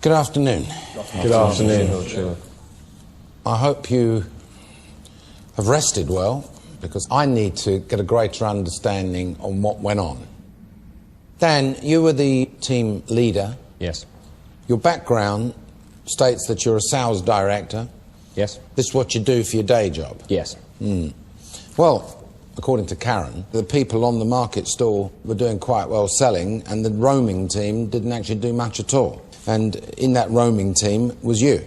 Good afternoon. Good afternoon. I hope you have rested well, because I need to get a greater understanding on what went on. Dan, you were the team leader. Yes. Your background states that you're a sales director. Yes. This is what you do for your day job. Yes. Well, according to Karen, the people on the market stall were doing quite well selling, and the roaming team didn't actually do much at all. And in that roaming team was you.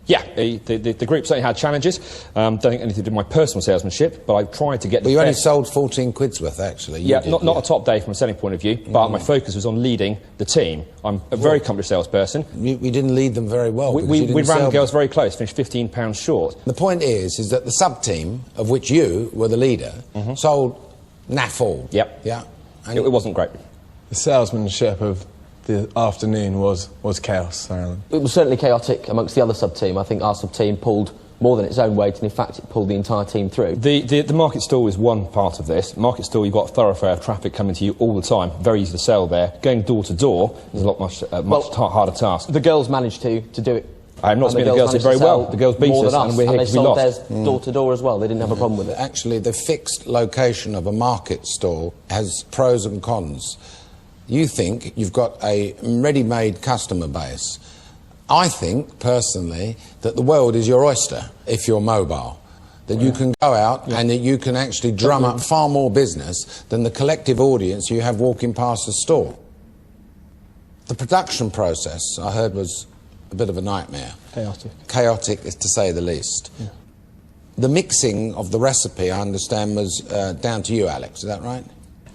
Yeah, the group certainly had challenges. Don't think anything to do with my personal salesmanship, but I tried to get But you only sold 14 quid's worth, actually. Yeah, not a top day from a selling point of view, but my focus was on leading the team. I'm a very accomplished salesperson. We didn't lead them very well. We ran the girls very close, finished £15 short. The point is that the sub-team, of which you were the leader, sold naff all. Yep. Yeah. And it wasn't great. The salesmanship of the afternoon was chaos, Ireland. It was certainly chaotic amongst the other sub-team. I think our sub-team pulled more than its own weight, and in fact it pulled the entire team through. The market stall is one part of this. Market stall, you've got a thoroughfare of traffic coming to you all the time. Very easy to sell there. Going door to door is a much harder task. The girls managed to do it. I am not saying the girls did very well. The girls beat us, and we're here because we lost. They sold theirs door to door as well. They didn't have a problem with it. Actually, the fixed location of a market stall has pros and cons. You think you've got a ready-made customer base. I think, personally, that the world is your oyster if you're mobile. That you can go out and that you can actually drum up far more business than the collective audience you have walking past the store. The production process, I heard, was a bit of a nightmare. Chaotic. Chaotic, is to say the least. Yeah. The mixing of the recipe, I understand, was down to you, Alex. Is that right?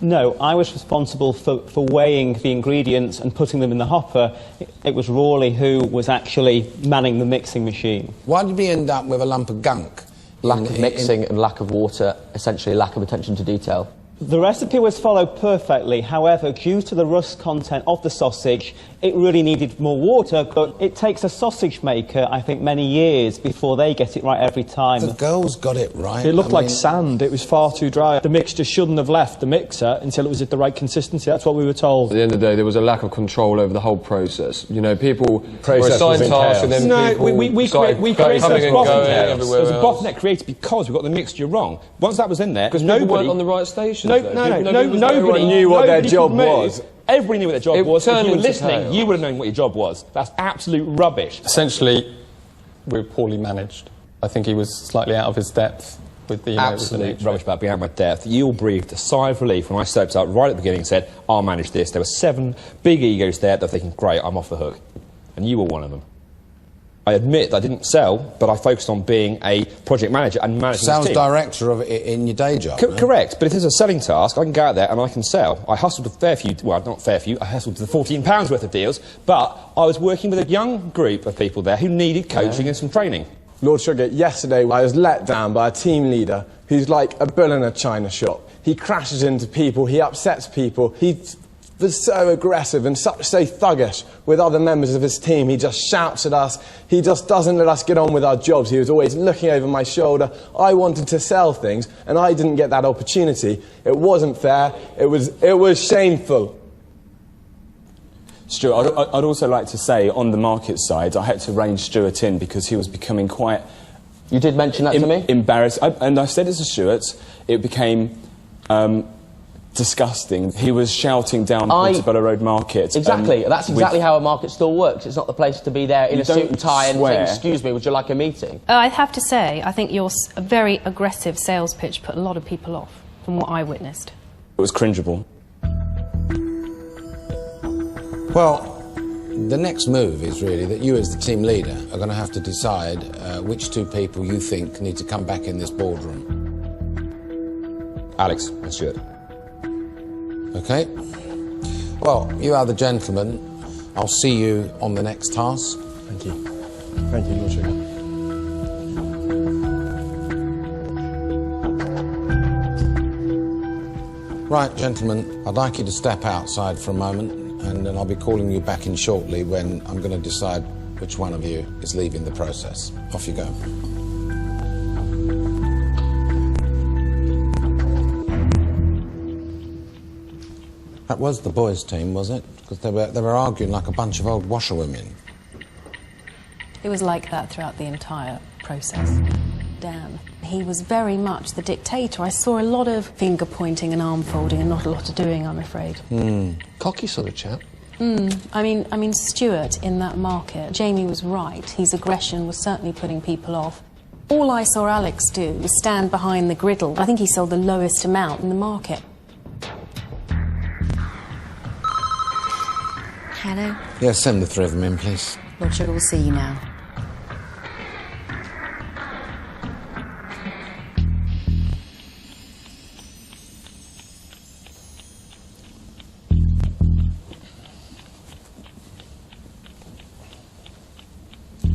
No, I was responsible for weighing the ingredients and putting them in the hopper. It was Rawley who was actually manning the mixing machine. Why did we end up with a lump of gunk? Lack of mixing and lack of water, essentially lack of attention to detail. The recipe was followed perfectly, however, due to the rust content of the sausage, it really needed more water, but it takes a sausage maker, I think, many years before they get it right every time. The girls got it right. It looked like sand. It was far too dry. The mixture shouldn't have left the mixer until it was at the right consistency. That's what we were told. At the end of the day, there was a lack of control over the whole process. You know, people were Process assigned was in tasks and then chaos. people we started created coming and bottleneck. going There everywhere was a else. bottleneck created because we got the mixture wrong. Once that was in there, Because nobody... people weren't on the right stations. Nobody knew what their job was. Everybody knew what their job It was. If turned you were into listening, chaos. you would have known what your job was. That's absolute rubbish. Essentially, we were poorly managed. I think he was slightly out of his depth with the... Absolute rubbish about being out of my depth. You all breathed a sigh of relief when I stepped up right at the beginning and said, I'll manage this. There were 7 big egos there that were thinking, great, I'm off the hook. And you were one of them. I admit that I didn't sell, but I focused on being a project manager and managing Sales the team. director of it in your day job. no? Correct, but if there's a selling task, I can go out there and I can sell. I hustled a fair few, well, not fair few, I hustled to the £14 worth of deals, but I was working with a young group of people there who needed coaching and some training. Lord Sugar, yesterday I was let down by a team leader who's like a bull in a china shop. He crashes into people, he upsets people, he was so aggressive and so thuggish with other members of his team. He just shouts at us, he just doesn't let us get on with our jobs. He was always looking over my shoulder. I wanted to sell things and I didn't get that opportunity. It wasn't fair, it was shameful. Stuart, I'd also like to say, on the market side, I had to rein Stuart in because he was becoming quite... You did mention that to me? Embarrassed. And I said it to Stuart, it became disgusting. He was shouting down Portobello Road Market. Exactly, that's exactly how a market stall works. It's not the place to be there in a suit and tie and say, excuse me, would you like a meeting? I have to say, I think your very aggressive sales pitch put a lot of people off, from what I witnessed. It was cringeable. Well, the next move is really that you as the team leader are going to have to decide which 2 people you think need to come back in this boardroom. Alex and Stuart. Okay? Well, you are the gentleman. I'll see you on the next task. Thank you. Thank you, Lord Sugar. Right, gentlemen, I'd like you to step outside for a moment, and then I'll be calling you back in shortly when I'm going to decide which one of you is leaving the process. Off you go. That was the boys' team, was it? Because they were arguing like a bunch of old washerwomen. It was like that throughout the entire process. Dan, he was very much the dictator. I saw a lot of finger pointing and arm folding and not a lot of doing, I'm afraid. Cocky sort of chap. I mean, Stuart in that market, Jamie was right. His aggression was certainly putting people off. All I saw Alex do was stand behind the griddle. I think he sold the lowest amount in the market. Hello? Yeah, send the 3 of them in, please. Lord Sugar will see you now.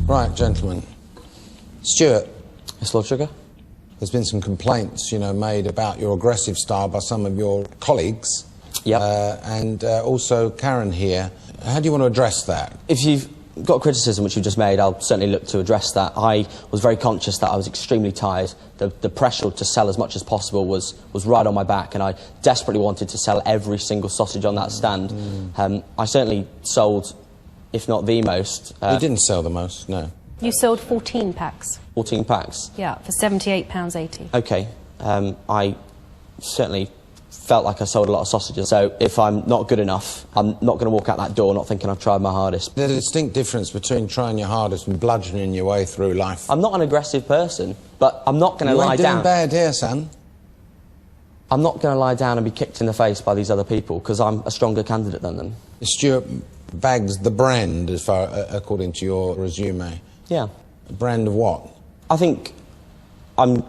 Right, gentlemen. Stuart. Yes, Lord Sugar? There's been some complaints, you know, made about your aggressive style by some of your colleagues. Yep. And also Karen here. How do you want to address that? If you've got criticism which you just made, I'll certainly look to address that. I was very conscious that I was extremely tired. The pressure to sell as much as possible was right on my back, and I desperately wanted to sell every single sausage on that stand. I certainly sold, if not the most. You didn't sell the most, no. You sold 14 packs. 14 packs? Yeah, for £78.80. OK. I certainly felt like I sold a lot of sausages. So if I'm not good enough, I'm not going to walk out that door not thinking I've tried my hardest. There's a distinct difference between trying your hardest and bludgeoning your way through life. I'm not an aggressive person, but I'm not going to lie down. You ain't doing bad here, son. I'm not going to lie down and be kicked in the face by these other people, because I'm a stronger candidate than them. Stuart bags the brand, as far according to your resume. Yeah. A brand of what? I think I'm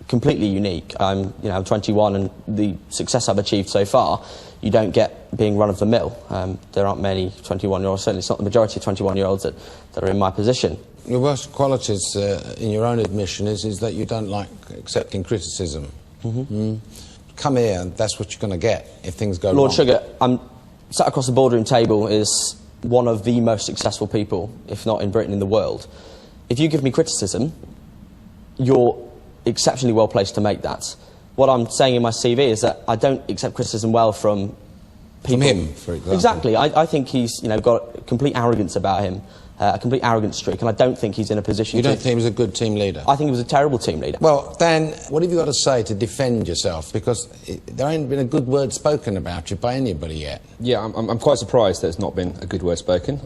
completely unique. I'm 21, and the success I've achieved so far, you don't get being run-of-the-mill. There aren't many 21-year-olds, certainly it's not the majority of 21-year-olds that are in my position. Your worst qualities, in your own admission, is that you don't like accepting criticism. Come here, and that's what you're going to get if things go wrong. Lord Sugar, I'm sat across the boardroom table is one of the most successful people, if not in Britain, in the world. If you give me criticism, you're exceptionally well placed to make that. What I'm saying in my CV is that I don't accept criticism well from people. From him, for example. Exactly. I think he's got complete arrogance about him, a complete arrogance streak, and I don't think he's in a position You don't think he was a good team leader? I think he was a terrible team leader. Well, Dan, what have you got to say to defend yourself? Because there ain't been a good word spoken about you by anybody yet. Yeah, I'm quite surprised there's not been a good word spoken.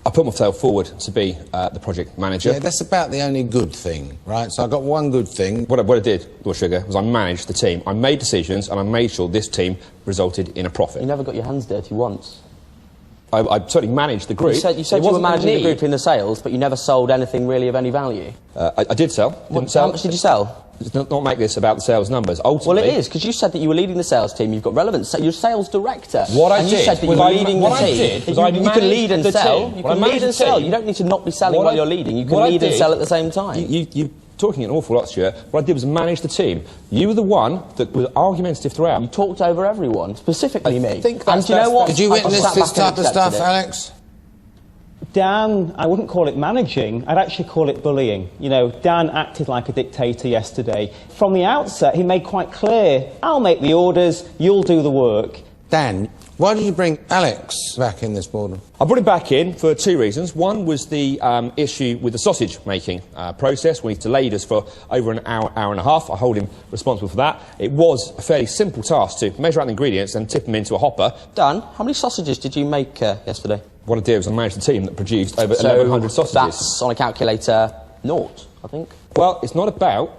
I put myself forward to be the project manager. Yeah, that's about the only good thing, right? So I got one good thing. What I did, Lord Sugar, was I managed the team. I made decisions, and I made sure this team resulted in a profit. You never got your hands dirty once. I certainly managed the group. You said you were managing the group in the sales, but you never sold anything really of any value. I did sell. How much did you sell? Let's not make this about the sales numbers. Ultimately, well, it is, because you said that you were leading the sales team. You've got relevance. You're sales director. What I and did you said that you were leading the team. You can lead and sell. You can lead and sell. You don't need to not be selling while you're leading. You can lead and sell at the same time. You're talking an awful lot, Stuart. What I did was manage the team. You were the one that was argumentative throughout. You talked over everyone, specifically me. And do you know what? Did you witness this type of stuff, Alex? Dan, I wouldn't call it managing, I'd actually call it bullying. You know, Dan acted like a dictator yesterday. From the outset, he made quite clear, I'll make the orders, you'll do the work. Dan, why did you bring Alex back in this boardroom? I brought him back in for two reasons. One was the issue with the sausage-making process, when he delayed us for over an hour, hour and a half. I hold him responsible for that. It was a fairly simple task to measure out the ingredients and tip them into a hopper. Dan, how many sausages did you make yesterday? What I did was I managed the team that produced over 1,100 sausages. That's, on a calculator, naught, I think. Well, it's not about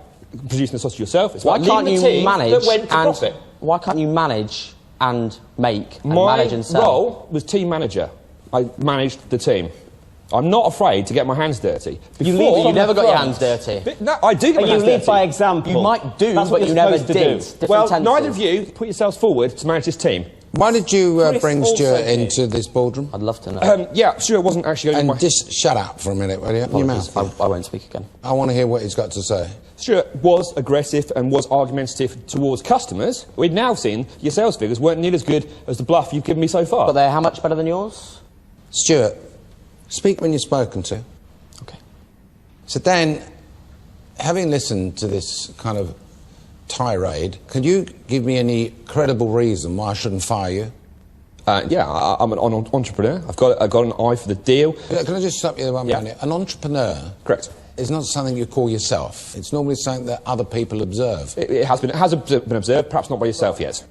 producing the sausage yourself. It's about leading the team that went to profit. Why can't you manage and make and My manage and sell? role was team manager. I managed the team. I'm not afraid to get my hands dirty. You never got your hands dirty. No, I do get my hands dirty. You lead by example. You might do, That's but you never did. Well, neither of you put yourselves forward to manage this team. Why did you bring Stuart into this boardroom? I'd love to know. Yeah, Stuart wasn't actually going to And just shut up for a minute, will you? Your mouth. I won't speak again. I want to hear what he's got to say. Stuart was aggressive and was argumentative towards customers. We'd now seen your sales figures weren't nearly as good as the bluff you've given me so far. But they're how much better than yours? Stuart, speak when you're spoken to. Okay. So, Dan, having listened to this kind of tirade, can you give me any credible reason why I shouldn't fire you? Yeah, I'm an entrepreneur. I've got an eye for the deal. Can I just stop you there 1 minute? An entrepreneur... Correct. It's not something you call yourself. It's normally something that other people observe. It has been observed, perhaps not by yourself yet.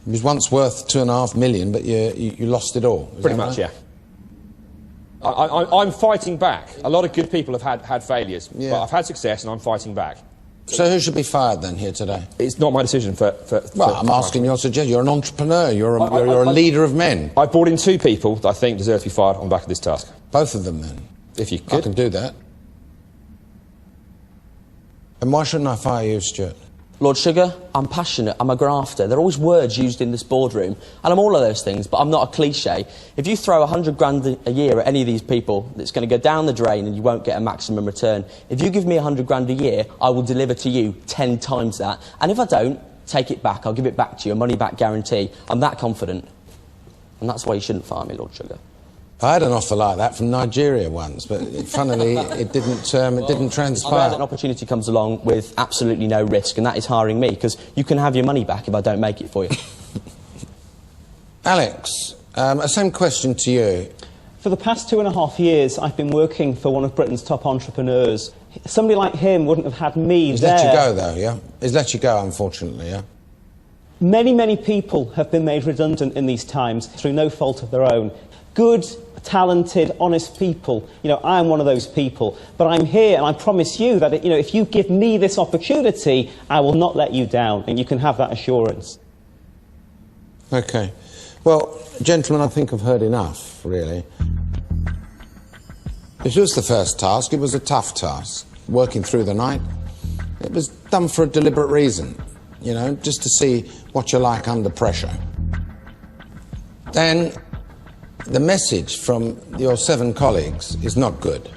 It was once worth $2.5 million, but you lost it all. Pretty much, yeah. I'm fighting back. A lot of good people have had failures, but I've had success and I'm fighting back. So who should be fired then here today? It's not my decision Well, I'm asking your suggestion. You're an entrepreneur. You're a leader of men. I brought in two people that I think deserve to be fired on the back of this task. Both of them then? If you could. I can do that. And why shouldn't I fire you, Stuart? Lord Sugar, I'm passionate, I'm a grafter. There are always words used in this boardroom, and I'm all of those things, but I'm not a cliche. If you throw 100 grand a year at any of these people, it's going to go down the drain and you won't get a maximum return. If you give me 100 grand a year, I will deliver to you 10 times that. And if I don't, take it back, I'll give it back to you, a money back guarantee. I'm that confident. And that's why you shouldn't fire me, Lord Sugar. I had an offer like that from Nigeria once, but funnily, it didn't transpire. I bet an opportunity comes along with absolutely no risk, and that is hiring me, because you can have your money back if I don't make it for you. Alex, same question to you. For the past 2.5 years, I've been working for one of Britain's top entrepreneurs. Somebody like him wouldn't have had me He's there. let you go, though, yeah? He's let you go, unfortunately, yeah? Many, many people have been made redundant in these times through no fault of their own. Good, talented, honest people. You know, I'm one of those people. But I'm here, and I promise you that, you know, if you give me this opportunity, I will not let you down, and you can have that assurance. OK. Well, gentlemen, I think I've heard enough, really. This was the first task. It was a tough task. Working through the night. It was done for a deliberate reason, you know, just to see what you're like under pressure. Then, the message from your 7 colleagues is not good.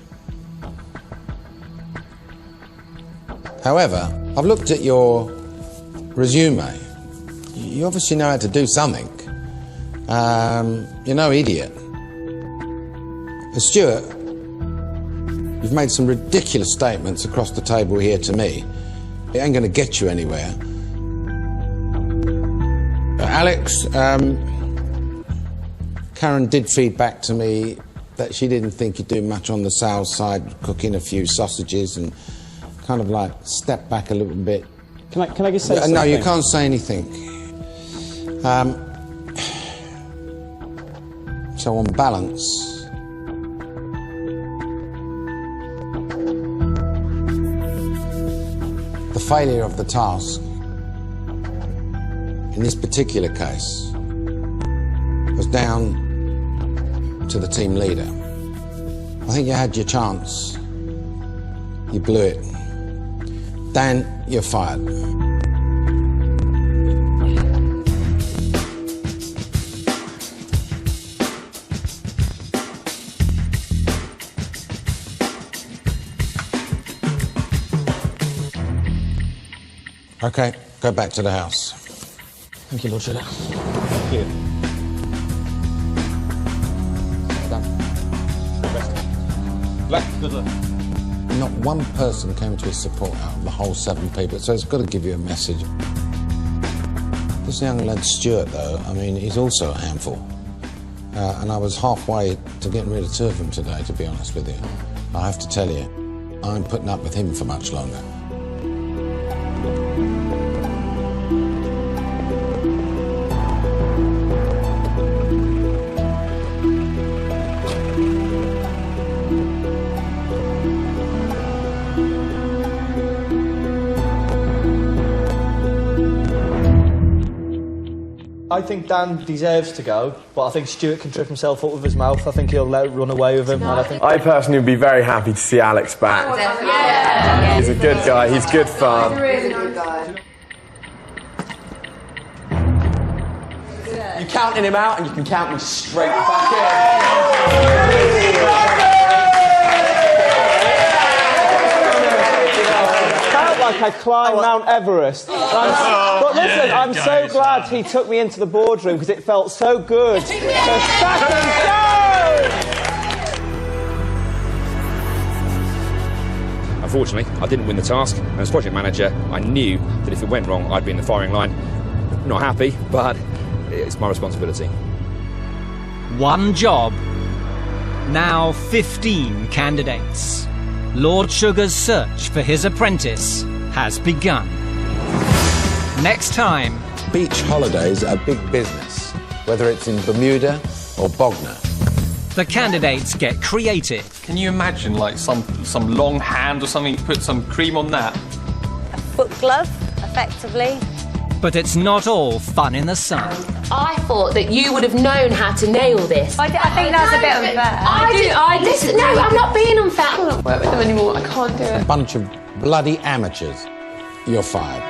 However, I've looked at your resume. You obviously know how to do something. You're no idiot. Stuart, you've made some ridiculous statements across the table here to me. It ain't going to get you anywhere. Alex, Karen did feed back to me that she didn't think you'd do much on the sales side, cooking a few sausages and kind of like step back a little bit. Can I just say something? No, you can't say anything. So on balance, the failure of the task in this particular case was down to the team leader. I think you had your chance. You blew it. Dan, you're fired. OK, go back to the house. Thank you, Lord Sugar. Thank you. Good luck. Not one person came to his support out of the whole 7 people, so it's got to give you a message. This young lad Stuart, though, I mean, he's also a handful. And I was halfway to getting rid of 2 of them today, to be honest with you. I have to tell you, I ain't putting up with him for much longer. I think Dan deserves to go, but I think Stuart can trip himself up with his mouth. I think he'll let it run away with him. And I personally would be very happy to see Alex back. Yeah. He's a good guy, he's good fun. He's a really good guy. You're counting him out and you can count me straight back in. Like I climbed Mount Everest. But listen, I'm so glad he took me into the boardroom because it felt so good to stack and go! Unfortunately, I didn't win the task, and as project manager, I knew that if it went wrong, I'd be in the firing line. Not happy, but it's my responsibility. 1 job. Now 15 candidates. Lord Sugar's search for his apprentice has begun. Next time... Beach holidays are big business, whether it's in Bermuda or Bognor. The candidates get creative. Can you imagine, like, some long hand or something, put some cream on that? A foot glove, effectively. But it's not all fun in the sun. I thought that you would have known how to nail this. I think that's a bit unfair. Listen, no, I'm not being unfair. I can't work with them anymore. I can't do it. A bunch of bloody amateurs. You're fired.